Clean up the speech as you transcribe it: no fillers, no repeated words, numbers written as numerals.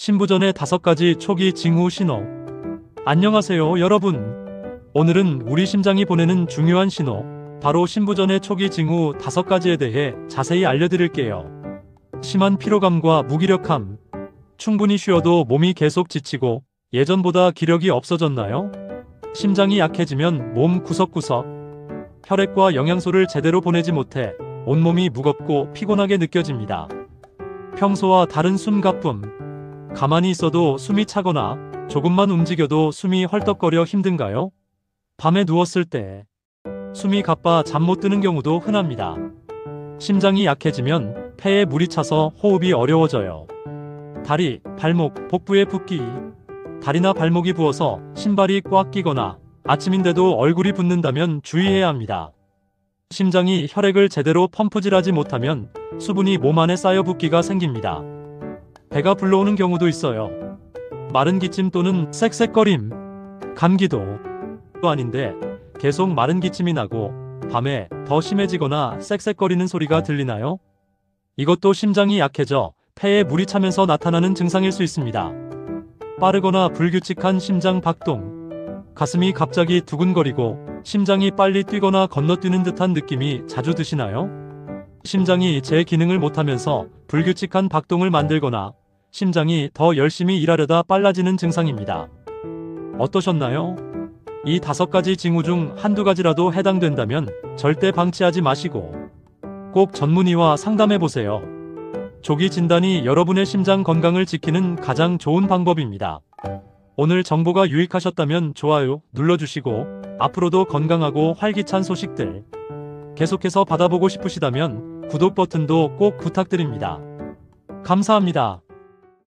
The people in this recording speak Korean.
신부전의 5가지 초기 징후 신호. 안녕하세요 여러분. 오늘은 우리 심장이 보내는 중요한 신호, 바로 신부전의 초기 징후 5가지에 대해 자세히 알려드릴게요. 심한 피로감과 무기력함. 충분히 쉬어도 몸이 계속 지치고 예전보다 기력이 없어졌나요? 심장이 약해지면 몸 구석구석, 혈액과 영양소를 제대로 보내지 못해 온몸이 무겁고 피곤하게 느껴집니다. 평소와 다른 숨가쁨. 가만히 있어도 숨이 차거나 조금만 움직여도 숨이 헐떡거려 힘든가요? 밤에 누웠을 때 숨이 가빠 잠 못 드는 경우도 흔합니다. 심장이 약해지면 폐에 물이 차서 호흡이 어려워져요. 다리, 발목, 복부에 붓기. 다리나 발목이 부어서 신발이 꽉 끼거나 아침인데도 얼굴이 붓는다면 주의해야 합니다. 심장이 혈액을 제대로 펌프질하지 못하면 수분이 몸 안에 쌓여 붓기가 생깁니다. 배가 불러오는 경우도 있어요. 마른 기침 또는 쌕쌕거림. 감기도 아닌데 계속 마른 기침이 나고 밤에 더 심해지거나 쌕쌕거리는 소리가 들리나요? 이것도 심장이 약해져 폐에 물이 차면서 나타나는 증상일 수 있습니다. 빠르거나 불규칙한 심장 박동. 가슴이 갑자기 두근거리고 심장이 빨리 뛰거나 건너뛰는 듯한 느낌이 자주 드시나요? 심장이 제 기능을 못하면서 불규칙한 박동을 만들거나 심장이 더 열심히 일하려다 빨라지는 증상입니다. 어떠셨나요? 이 5가지 징후 중 한두 가지라도 해당된다면 절대 방치하지 마시고 꼭 전문의와 상담해보세요. 조기 진단이 여러분의 심장 건강을 지키는 가장 좋은 방법입니다. 오늘 정보가 유익하셨다면 좋아요 눌러주시고 앞으로도 건강하고 활기찬 소식들 계속해서 받아보고 싶으시다면 구독 버튼도 꼭 부탁드립니다. 감사합니다.